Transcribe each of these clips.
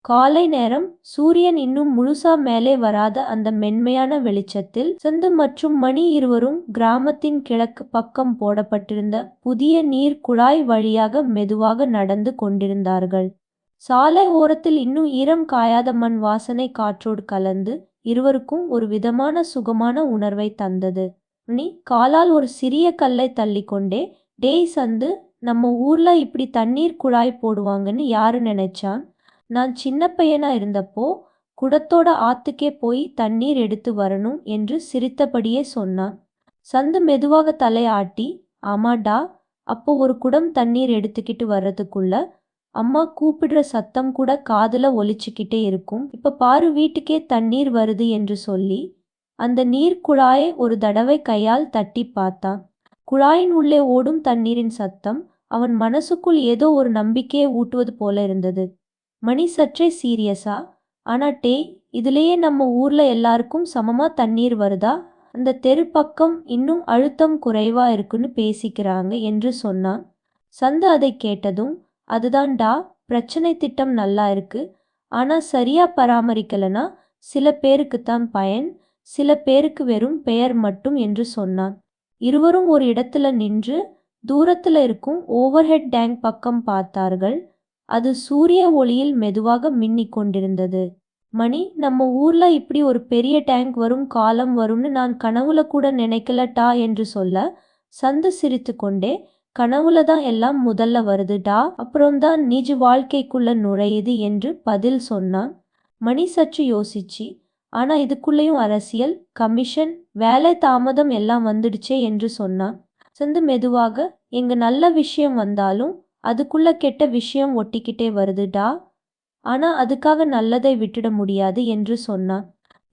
காலை நேரம் சூரியன் இன்னும் முழுசா மேலே வராத அந்த மென்மையான வெளிச்சத்தில் சந்து மற்றும் மணி இருவரும் கிராமத்தின் கிழக்கு பக்கம் போடப்பட்டிருந்த புதிய நீர் குழாய் வழியாக மெதுவாக நடந்து கொண்டிருந்தார்கள். சாலை ஓரத்தில் இன்னும் ஈரம் காயாத மண் வாசனை காற்றோடு கலந்து இருவருக்கும் ஒரு விதமான சுகமான உணர்வை தந்தது. மணி காலால் ஒரு சிறிய கல்லை தள்ளிக்கொண்டே, டேய் சந்து, நம்ம ஊர்ல இப்படி தண்ணீர் குழாய் போடுவாங்கன்னு யாரு நினைச்சான்? நான் சின்ன பையனா இருந்தப்போ குடத்தோட ஆத்துக்கே போய் தண்ணீர் எடுத்து வரணும் என்று சிரித்தபடியே சொன்னான். சந்து மெதுவாக தலையாட்டி, ஆமாடா, அப்போ ஒரு குடம் தண்ணீர் எடுத்துக்கிட்டு வர்றதுக்குள்ள அம்மா கூப்பிடுற சத்தம் கூட காதுல ஒலிச்சுக்கிட்டே இருக்கும். இப்ப பாரு, வீட்டுக்கே தண்ணீர் வருது என்று சொல்லி அந்த நீர் குழாயை ஒரு தடவை கையால் தட்டி பார்த்தான். குழாயின் உள்ளே ஓடும் தண்ணீரின் சத்தம் அவன் மனசுக்குள் ஏதோ ஒரு நம்பிக்கையை ஊட்டுவது போல இருந்தது. மணி சற்றே சீரியஸா, ஆனா டேய், இதுலயே நம்ம ஊர்ல எல்லாருக்கும் சமமா தண்ணீர் வருதா? அந்த தெரு பக்கம் இன்னும் அழுத்தம் குறைவா இருக்குன்னு பேசிக்கிறாங்க என்று சொன்னான். சந்து அதை கேட்டதும், அதுதான்டா பிரச்சனை, திட்டம் நல்லா இருக்கு, ஆனா சரியா பராமரிக்கலனா சில பேருக்குத்தான் பயன், சில பேருக்கு வெறும் பெயர் மட்டும் என்று சொன்னான். இருவரும் ஒரு இடத்துல நின்று தூரத்துல இருக்கும் ஓவர்ஹெட் டேங்க் பக்கம் பார்த்தார்கள். அது சூரிய ஒளியில் மெதுவாக மின்னிக் கொண்டிருந்தது. மணி, நம்ம ஊர்ல இப்படி ஒரு பெரிய டேங்க் வரும் காலம் வரும்னு நான் கனவுல கூட நினைக்கலட்டா என்று சொல்ல, சந்து சிரித்து கொண்டே, கனவுல தான் எல்லாம் முதல்ல வருதுடா, அப்புறம்தான் நிஜ வாழ்க்கைக்குள்ள நுழையுது என்று பதில் சொன்னான். மணி சற்று யோசிச்சு, ஆனா இதுக்குள்ளேயும் அரசியல், கமிஷன், வேலை தாமதம் எல்லாம் வந்துடுச்சே என்று சொன்னான். சந்து மெதுவாக, எங்க நல்ல விஷயம் வந்தாலும் அதுக்குள்ள கெட்ட விஷயம் ஒட்டிக்கிட்டே வருதுடா, ஆனா அதுக்காக நல்லதை விட்டுட முடியாது என்று சொன்னான்.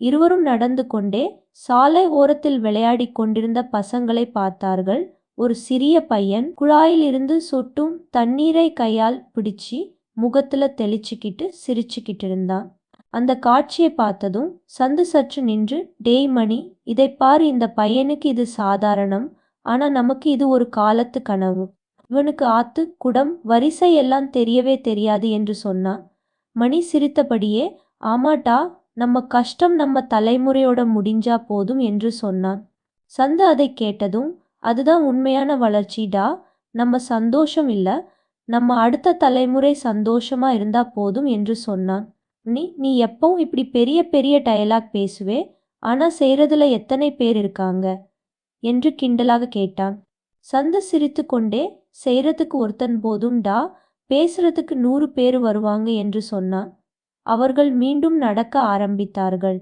இருவரும் நடந்து கொண்டே சாலை ஓரத்தில் விளையாடி கொண்டிருந்த பசங்களை பார்த்தார்கள். ஒரு சிறிய பையன் குழாயில் இருந்து சொட்டும் தண்ணீரை கையால் பிடிச்சி முகத்துல தெளிச்சுக்கிட்டு சிரிச்சுக்கிட்டு இருந்தான். அந்த காட்சியை பார்த்ததும் சந்து சற்று நின்று, டேய் மணி, இதை பாரு, இந்த பையனுக்கு இது சாதாரணம், ஆனா நமக்கு இது ஒரு காலத்து கனவு. இவனுக்கு ஆத்து, குடம், வரிசை எல்லாம் தெரியவே தெரியாது என்று சொன்னான். மணி சிரித்தபடியே, ஆமாட்டா, நம்ம கஷ்டம் நம்ம தலைமுறையோட முடிஞ்சா போதும் என்று சொன்னான். சந்து அதை கேட்டதும், அதுதான் உண்மையான வளர்ச்சிடா, நம்ம சந்தோஷம் இல்ல, நம்ம அடுத்த தலைமுறை சந்தோஷமா இருந்தா போதும் என்று சொன்னான். நீ எப்பவும் இப்படி பெரிய பெரிய டயலாக் பேசுவே, ஆனா செய்யறதுல எத்தனை பேர் இருக்காங்க என்று கிண்டலாக கேட்டான். சந்து சிரித்து கொண்டே, செய்யறதுக்கு ஒருத்தன் போதும்டா, பேசுறதுக்கு 100 பேர் வருவாங்க என்று சொன்னான். அவர்கள் மீண்டும் நடக்க ஆரம்பித்தார்கள்.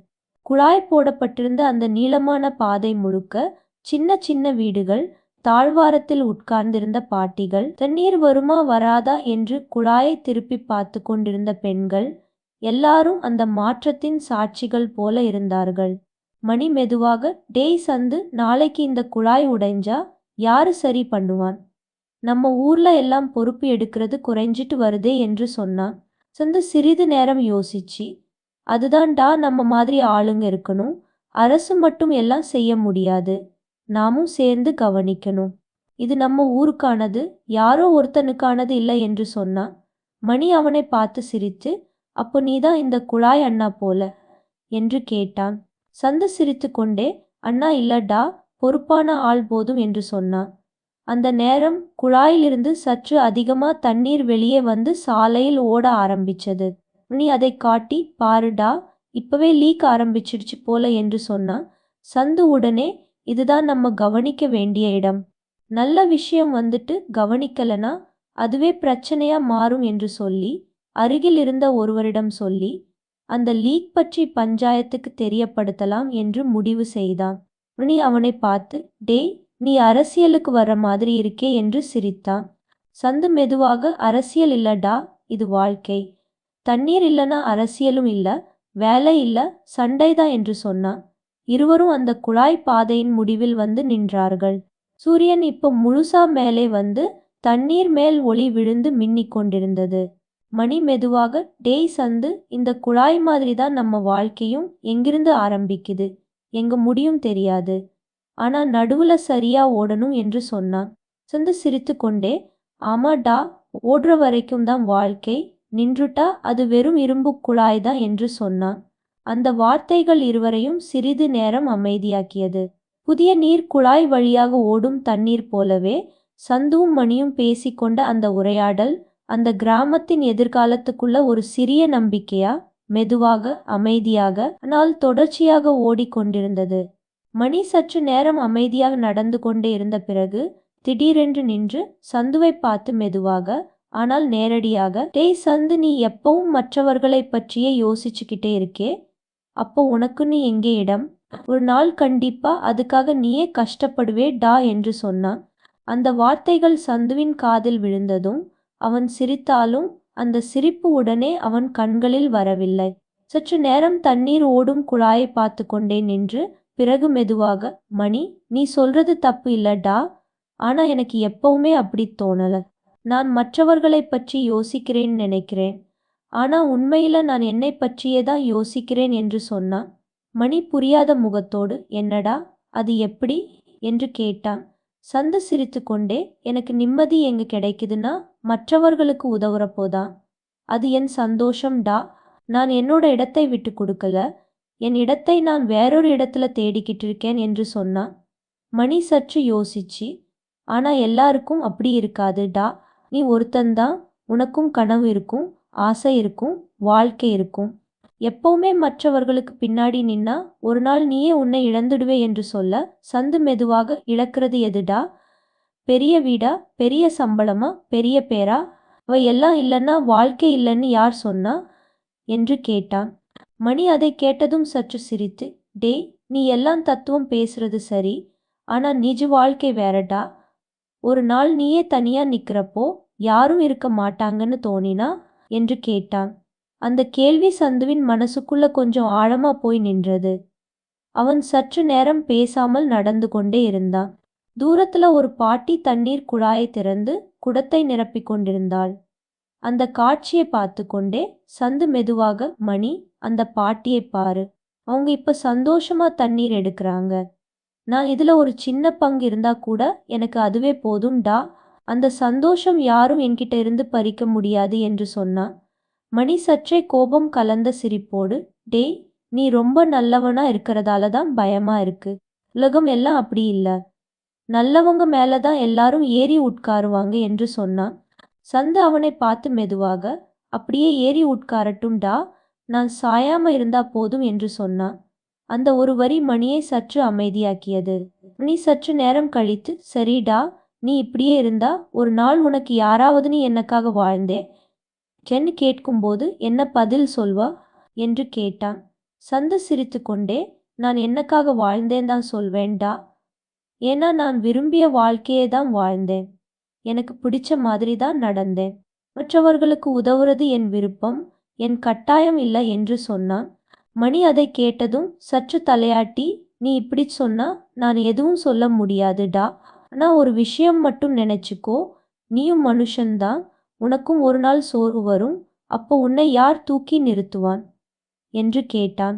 குழாய் போடப்பட்டிருந்த அந்த நீளமான பாதை முழுக்க சின்ன சின்ன வீடுகள், தாழ்வாரத்தில் உட்கார்ந்திருந்த பாட்டிகள், தண்ணீர் வருமா வராதா என்று குழாயை திருப்பி பார்த்து கொண்டிருந்த பெண்கள், எல்லாரும் அந்த மாற்றத்தின் சாட்சிகள் போல இருந்தார்கள். மணி மெதுவாக, டேய் சந்து, நாளைக்கு இந்த குழாய் உடைஞ்சா யாரு சரி பண்ணுவான்? நம்ம ஊர்ல எல்லாம் பொறுப்பு எடுக்கிறது குறைஞ்சிட்டு வருதே என்று சொன்னான். சந்து சிறிது நேரம் யோசிச்சு, அதுதான்டா, நம்ம மாதிரி ஆளுங்க இருக்கணும், அரசு மட்டும் எல்லாம் செய்ய முடியாது, நாமும் சேர்ந்து கவனிக்கணும், இது நம்ம ஊருக்கானது, யாரோ ஒருத்தனுக்கானது இல்லை என்று சொன்னான். மணி அவனை பார்த்து சிரித்து, அப்போ நீதான் இந்த குழாய் அண்ணா போல என்று கேட்டான். சந்து சிரித்து கொண்டே, அண்ணா இல்லடா, பொறுப்பான ஆள் போதும் என்று சொன்னான். அந்த நேரம் குழாயிலிருந்து சற்று அதிகமா தண்ணீர் வெளியே வந்து சாலையில் ஓட ஆரம்பிச்சது. நீ அதை காட்டி, பாருடா, இப்பவே லீக் ஆரம்பிச்சிடுச்சு போல என்று சொன்னான். சந்து உடனே, இதுதான் நம்ம கவனிக்க வேண்டிய இடம், நல்ல விஷயம் வந்துட்டு கவனிக்கலனா அதுவே பிரச்சனையா மாறும் என்று சொல்லி அருகில் இருந்த ஒருவரிடம் சொல்லி அந்த லீக் பற்றி பஞ்சாயத்துக்கு தெரியப்படுத்தலாம் என்று முடிவு செய்தான். நீ அவனை பார்த்து, டேய், நீ அரசியலுக்கு வர்ற மாதிரி இருக்கே என்று சிரித்தான். சந்து மெதுவாக, அரசியல் இல்லடா, இது வாழ்க்கை, தண்ணீர் இல்லனா அரசியலும் இல்ல, வேலை இல்ல, சண்டைதான் என்று சொன்னான். இருவரும் அந்த குழாய் பாதையின் முடிவில் வந்து நின்றார்கள். சூரியன் இப்போ முழுசா மேலே வந்து தண்ணீர் மேல் ஒளி விழுந்து மின்னிக் கொண்டிருந்தது. மணி மெதுவாக, டேய் சந்து, இந்த குழாய் மாதிரி தான் நம்ம வாழ்க்கையும், எங்கிருந்து ஆரம்பிக்குது எங்க முடியும் தெரியாது, ஆனா நடுவுல சரியா ஓடணும் என்று சொன்னான். சந்து சிரித்து கொண்டே, ஆமாடா, ஓடுற வரைக்கும் தான் வாழ்க்கை, நின்றுட்டா அது வெறும் இரும்பு குழாய்தான் என்று சொன்னான். அந்த வார்த்தைகள் இருவரையும் சிறிது நேரம் அமைதியாக்கியது. புதிய நீர் குழாய் வழியாக ஓடும் தண்ணீர் போலவே சந்துவும் மணியும் பேசிக்கொண்ட அந்த உரையாடல் அந்த கிராமத்தின் எதிர்காலத்துக்குள்ள ஒரு சிறிய நம்பிக்கையா மெதுவாக அமைதியாக ஆனால் தொடர்ச்சியாக ஓடிக்கொண்டிருந்தது. மணி சற்று நேரம் அமைதியாக நடந்து கொண்டே இருந்த பிறகு திடீரென்று நின்று சந்துவை பார்த்து மெதுவாக ஆனால் நேரடியாக, டேய் சந்து, நீ எப்பவும் மற்றவர்களை பற்றியே யோசிச்சுக்கிட்டே இருக்கே, அப்போ உனக்குன்னு எங்கே இடம்? ஒரு நாள் கண்டிப்பா அதுக்காக நீயே கஷ்டப்படுவே டா என்று சொன்னான். அந்த வார்த்தைகள் சந்துவின் காதில் விழுந்ததும் அவன் சிரித்தாலும் அந்த சிரிப்பு உடனே அவன் கண்களில் வரவில்லை. சற்று நேரம் தண்ணீர் ஓடும் குழாயை பார்த்து கொண்டே நின்று பிறகு மெதுவாக, மணி, நீ சொல்றது தப்பு இல்லடா, ஆனா எனக்கு எப்பவுமே அப்படி தோணல. நான் மற்றவர்களை பற்றி யோசிக்கிறேன் நினைக்கிறேன், ஆனா உண்மையில நான் என்னை பற்றியே தான் யோசிக்கிறேன் என்று சொன்னான். மணி புரியாத முகத்தோடு, என்னடா அது எப்படி என்று கேட்டான். சந்து சிரித்து கொண்டே, எனக்கு நிம்மதி எங்க கிடைக்குதுன்னா மற்றவர்களுக்கு உதவுறப்போதான். அது என் சந்தோஷம் டா. நான் என்னோட இடத்தை விட்டு கொடுக்கல, என் இடத்தை நான் வேறொரு இடத்துல தேடிக்கிட்டு இருக்கேன் என்று சொன்னான். மணி சற்று யோசிச்சு, ஆனா எல்லாருக்கும் அப்படி இருக்காது டா. நீ ஒருத்தன்தான். உனக்கும் கனவு இருக்கும், ஆசை இருக்கும், வாழ்க்கை இருக்கும். எப்பவுமே மற்றவர்களுக்கு பின்னாடி நின்னா ஒரு நாள் நீயே உன்னை இழந்துடுவே என்று சொல்ல சந்து மெதுவாக, இழக்கிறது எதுடா? பெரிய வீடா, பெரிய சம்பளமா, பெரிய பேரா? அவை எல்லாம் இல்லைன்னா வாழ்க்கை இல்லைன்னு யார் சொன்னா என்று கேட்டான். மணி அதை கேட்டதும் சற்று சிரித்து, டேய், நீ எல்லாம் தத்துவம் பேசுறது சரி, ஆனா நிஜ வாழ்க்கை வேறடா. ஒரு நாள் நீயே தனியா நிக்கிறப்போ யாரும் இருக்க மாட்டாங்கன்னு தோணினா என்று கேட்டான். அந்த கேள்வி சந்துவின் மனசுக்குள்ள கொஞ்சம் ஆழமா போய் நின்றது. அவன் சற்று நேரம் பேசாமல் நடந்து கொண்டே இருந்தான். தூரத்துல ஒரு பாட்டி தண்ணீர் குழாயை திறந்து குடத்தை நிரப்பிக் கொண்டிருந்தாள். அந்த காட்சியை பார்த்து கொண்டே சந்து மெதுவாக, மணி, அந்த பாட்டியை பாரு, அவங்க இப்ப சந்தோஷமா தண்ணீர் எடுக்கிறாங்க. நான் இதுல ஒரு சின்ன பங்கு இருந்தா கூட எனக்கு அதுவே போதும் டா. அந்த சந்தோஷம் யாரும் என்கிட்ட இருந்து பறிக்க முடியாது என்று சொன்னான். மணி சற்றே கோபம் கலந்த சிரிப்போடு, டேய், நீ ரொம்ப நல்லவனா இருக்கிறதால தான் பயமா இருக்கு. உலகம் எல்லாம் அப்படி இல்ல. நல்லவங்க மேலதான் எல்லாரும் ஏறி உட்காருவாங்க என்று சொன்னான். சந்து அவனை பார்த்து மெதுவாக, அப்படியே ஏறி உட்காரட்டும் டா, நான் சாயாம இருந்தா போதும் என்று சொன்னான். அந்த ஒரு வரி மணியை சற்று அமைதியாக்கியது. மணி சற்று நேரம் கழித்து, சரிடா, நீ இப்படியே இருந்தா ஒரு நாள் உனக்கு யாராவது நீ எனக்காக வாழ்ந்தே கென்னு கேட்கும்போது என்ன பதில் சொல்வா என்று கேட்டான். சந்து சிரித்து கொண்டே, நான் என்னக்காக வாழ்ந்தேன் தான் சொல்வேன்டா. ஏன்னா நான் விரும்பிய வாழ்க்கையே தான் வாழ்ந்தேன். எனக்கு பிடிச்ச மாதிரி தான் நடந்தேன். மற்றவர்களுக்கு உதவுறது என் விருப்பம், என் கட்டாயம் இல்லை என்று சொன்னான். மணி அதை கேட்டதும் சற்று தலையாட்டி, நீ இப்படி சொன்னா நான் எதுவும் சொல்ல முடியாதுடா. ஆனா ஒரு விஷயம் மட்டும் நினைச்சுக்கோ, நீயும் மனுஷன்தான். உனக்கும் ஒரு நாள் சோர்வு வரும். அப்போ உன்னை யார் தூக்கி நிறுத்துவான் என்று கேட்டான்.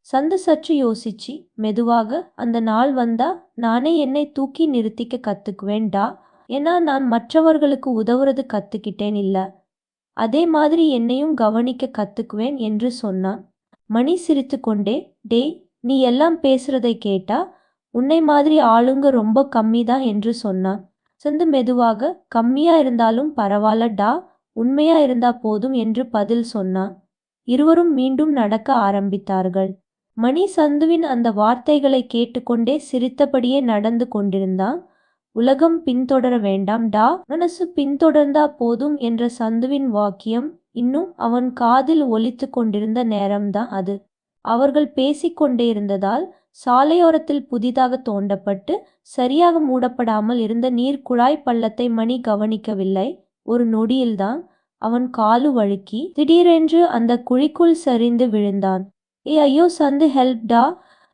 சந்து சற்று யோசிச்சு மெதுவாக, அந்த நாள் வந்தா நானே என்னை தூக்கி நிறுத்திக்க கத்துக்குவேன்டா. ஏன்னா நான் மற்றவர்களுக்கு உதவுறது கத்துக்கிட்டேன் இல்ல, அதே மாதிரி என்னையும் கவனிக்க கத்துக்குவேன் என்று சொன்னான். மணி சிரித்து கொண்டே, டேய், நீ எல்லாம் பேசுறதை கேட்டா உன்னை மாதிரி ஆளுங்க ரொம்ப கம்மிதான் என்று சொன்னான். சந்து மெதுவாக, கம்மியா இருந்தாலும் பரவாயில்லடா, உண்மையா இருந்தா போதும் என்று பதில் சொன்னான். இருவரும் மீண்டும் நடக்க ஆரம்பித்தார்கள். மணி சந்துவின் அந்த வார்த்தைகளை கேட்டுக்கொண்டே சிரித்தபடியே நடந்து கொண்டிருந்தான். உலகம் பின்தொடர வேண்டாம் டா, மனசு பின்தொடர்ந்தா போதும் என்ற சந்துவின் வாக்கியம் இன்னும் அவன் காதில் ஒலித்து கொண்டிருந்த நேரம்தான் அது. அவர்கள் பேசிக்கொண்டே இருந்ததால் சாலையோரத்தில் புதிதாக தோண்டப்பட்டு சரியாக மூடப்படாமல் இருந்த நீர் குழாய் பள்ளத்தை மணி கவனிக்கவில்லை. ஒரு நொடியில்தான் அவன் காலு வழுக்கி திடீரென்று அந்த குழிக்குள் சரிந்து விழுந்தான். ஏ ஐயோ சந்து, ஹெல்ப் டா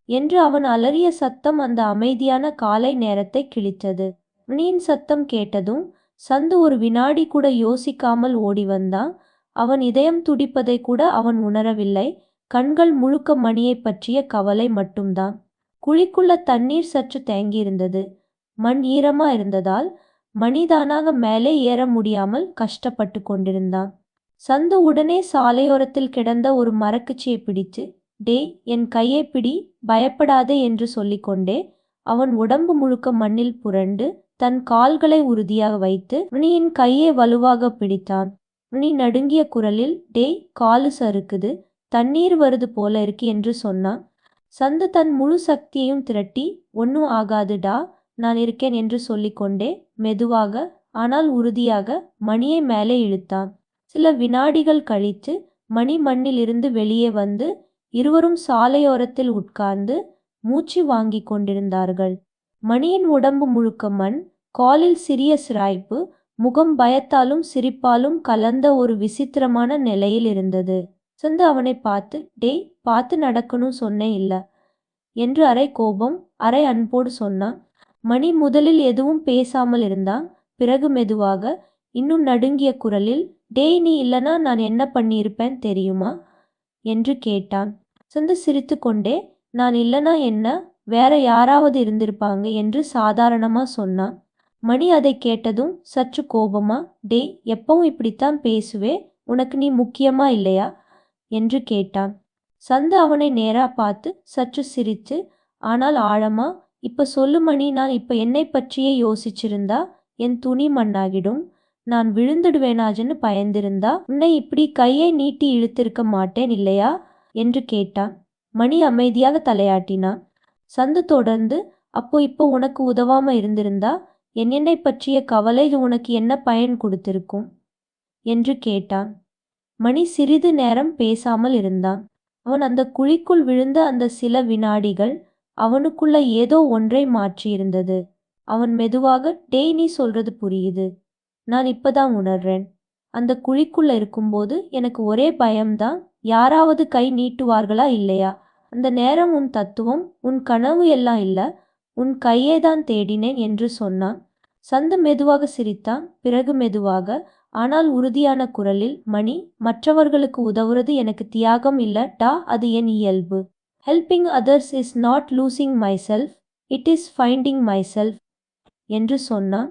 என்று அவன் அலறிய சத்தம் அந்த அமைதியான காலை நேரத்தை கிழித்தது. மணியின் சத்தம் கேட்டதும் சந்து ஒரு வினாடி கூட யோசிக்காமல் ஓடி வந்தான். அவன் இதயம் துடிப்பதை கூட அவன் உணரவில்லை. கண்கள் முழுக்க மணியை பற்றிய கவலை மட்டும்தான். குழிக்குள்ள தண்ணீர் சற்று தேங்கியிருந்தது. மண் ஈரமா இருந்ததால் மணிதானாக மேலே ஏற முடியாமல் கஷ்டப்பட்டு கொண்டிருந்தான். சந்து உடனே சாலையோரத்தில் கிடந்த ஒரு மரக்குச்சியை பிடித்து, டேய், என் கையை பிடி, பயப்படாதே என்று சொல்லிக்கொண்டே அவன் உடம்பு முழுக்க மண்ணில் புரண்டு தன் கால்களை உறுதியாக வைத்து மணியின் கையை வலுவாக பிடித்தான். மணி நடுங்கிய குரலில், டேய், காலு சறுக்குது, தண்ணீர் வருது போல இருக்கு என்று சொன்னான். சந்து தன் முழு சக்தியையும் திரட்டி, ஒன்னும் ஆகாதுடா, நான் இருக்கேன் என்று சொல்லிக்கொண்டே மெதுவாக ஆனால் உறுதியாக மணியை மேலே இழுத்தான். சில வினாடிகள் கழித்து மணி மண்ணில் இருந்து வெளியே வந்து இருவரும் சாலையோரத்தில் உட்கார்ந்து மூச்சு வாங்கி கொண்டிருந்தார்கள். மணியின் உடம்பு முழுக்க மண், காலில் சிறிய சிராய்ப்பு, முகம் பயத்தாலும் சிரிப்பாலும் கலந்த ஒரு விசித்திரமான நிலையில் இருந்தது. சந்து அவனை பார்த்து, டேய், பார்த்து நடக்கணும் சொன்னேன் இல்ல என்று அரை கோபம் அரை அன்போடு சொன்னான். மணி முதலில் எதுவும் பேசாமல் இருந்தான். பிறகு மெதுவாக இன்னும் நடுங்கிய குரலில், டேய், நீ இல்லனா நான் என்ன பண்ணியிருப்பேன் தெரியுமா என்று கேட்டான். சந்து சிரித்து கொண்டே, நான் இல்லனா என்ன, வேற யாராவது இருந்திருப்பாங்க என்று சாதாரணமா சொன்னான். மணி அதை கேட்டதும் சற்று கோபமா, டேய், எப்பவும் இப்படித்தான் பேசுவே, உனக்கு நீ முக்கியமா இல்லையா என்று கேட்டான். சந்து அவனை நேரா பார்த்து சற்று சிரித்து, ஆனால் ஆழமா, இப்ப சொல்லு மணி, நான் இப்ப என்னை பற்றியே யோசிச்சிருந்தா என் துணி மண்ணாகிடும், நான் விழுந்துடுவேனாஜன்னு பயந்திருந்தா உன்னை இப்படி கையை நீட்டி இழுத்திருக்க மாட்டேன் இல்லையா என்று கேட்டான். மணி அமைதியாக தலையாட்டினான். சந்து தொடர்ந்து, அப்போ இப்போ உனக்கு உதவாம இருந்திருந்தா என்னை பற்றிய கவலை உனக்கு என்ன பயன் கொடுத்திருக்கும் என்று கேட்டான். மணி சிறிது நேரம் பேசாமல் இருந்தான். அவன் அந்த குழிக்குள் விழுந்த அந்த சில வினாடிகள் அவனுக்குள்ள ஏதோ ஒன்றை மாற்றியிருந்தது. அவன் மெதுவாக, டேய், நீ சொல்றது புரியுது, நான் இப்பதான் உணர்றேன். அந்த குழிக்குள்ள இருக்கும்போது எனக்கு ஒரே பயம்தான், யாராவது கை நீட்டுவார்களா இல்லையா. அந்த நேரம் உன் தத்துவம், உன் கனவு எல்லாம் இல்ல, உன் கையை தான் தேடினேன் என்று சொன்னான். சந்து மெதுவாக சிரித்தான். பிறகு மெதுவாக ஆனால் உறுதியான குரலில், மணி, மற்றவர்களுக்கு உதவுறது எனக்கு தியாகம் இல்லடா, அது என் இயல்பு. Helping others is not losing myself, it is finding myself என்று சொன்னான்.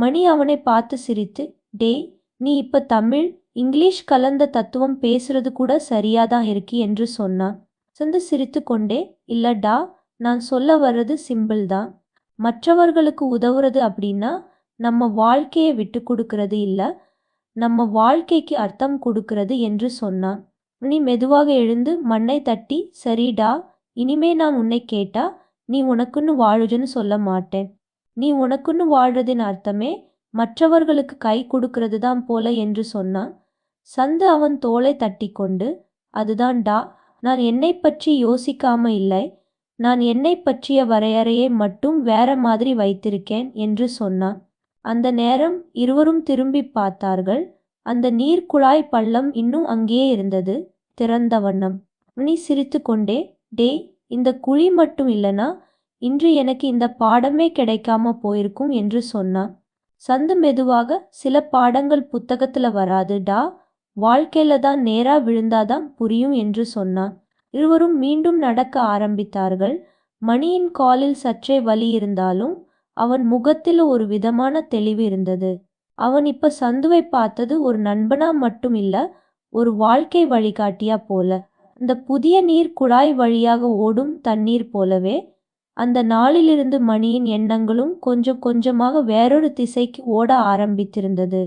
மணி அவனை பார்த்து சிரித்து, டேய், நீ இப்ப தமிழ் இங்கிலீஷ் கலந்த தத்துவம் பேசுறது கூட சரியாதான் இருக்கு என்று சொன்னான். சந்து சிரித்து கொண்டே, இல்லடா, நான் சொல்ல வர்றது சிம்பிள் தான். மற்றவர்களுக்கு உதவுறது அப்படின்னா நம்ம வாழ்க்கையை விட்டு கொடுக்கறது இல்ல, நம்ம வாழ்க்கைக்கு அர்த்தம் கொடுக்கிறது என்று சொன்னான். நீ மெதுவாக எழுந்து மண்ணை தட்டி, சரிடா, இனிமே நான் உன்னை கேட்டா நீ உனக்குன்னு வாழுதுன்னு சொல்ல மாட்டேன். நீ உனக்குன்னு வாழ்றதின் அர்த்தமே மற்றவர்களுக்கு கை கொடுக்கிறது தான் போல என்று சொன்னான். சந்து அவன் தோளை தட்டி கொண்டு, அதுதான்டா, நான் என்னை பற்றி யோசிக்காம இல்லை, நான் என்னை பற்றிய வரையறையை மட்டும் வேற மாதிரி வைத்திருக்கேன் என்று சொன்னான். அந்த நேரம் இருவரும் திரும்பி பார்த்தார்கள். அந்த நீர்க்குழாய் பள்ளம் இன்னும் அங்கேயே இருந்தது, திறந்த வண்ணம். மணி சிரித்து கொண்டே, டேய், இந்த குழி மட்டும் இல்லனா இன்று எனக்கு இந்த பாடமே கிடைக்காம போயிருக்கும் என்று சொன்னான். சந்து மெதுவாக, சில பாடங்கள் புத்தகத்துல வராதுடா, வாழ்க்கையில தான் நேரா விழுந்தாதான் புரியும் என்று சொன்னான். இருவரும் மீண்டும் நடக்க ஆரம்பித்தார்கள். மணியின் காலில் சற்றே வலி இருந்தாலும் அவன் முகத்தில் ஒரு விதமான தெளிவு இருந்தது. அவன் இப்ப சந்துவை பார்த்தது ஒரு நண்பனா மட்டும் இல்ல, ஒரு வாழ்க்கை வழிகாட்டியா போல. அந்த புதிய நீர் குழாய் வழியாக ஓடும் தண்ணீர் போலவே அந்த நாளிலிருந்து மணியின் எண்ணங்களும் கொஞ்சம் கொஞ்சமாக வேறொரு திசைக்கு ஓட ஆரம்பித்திருந்தது.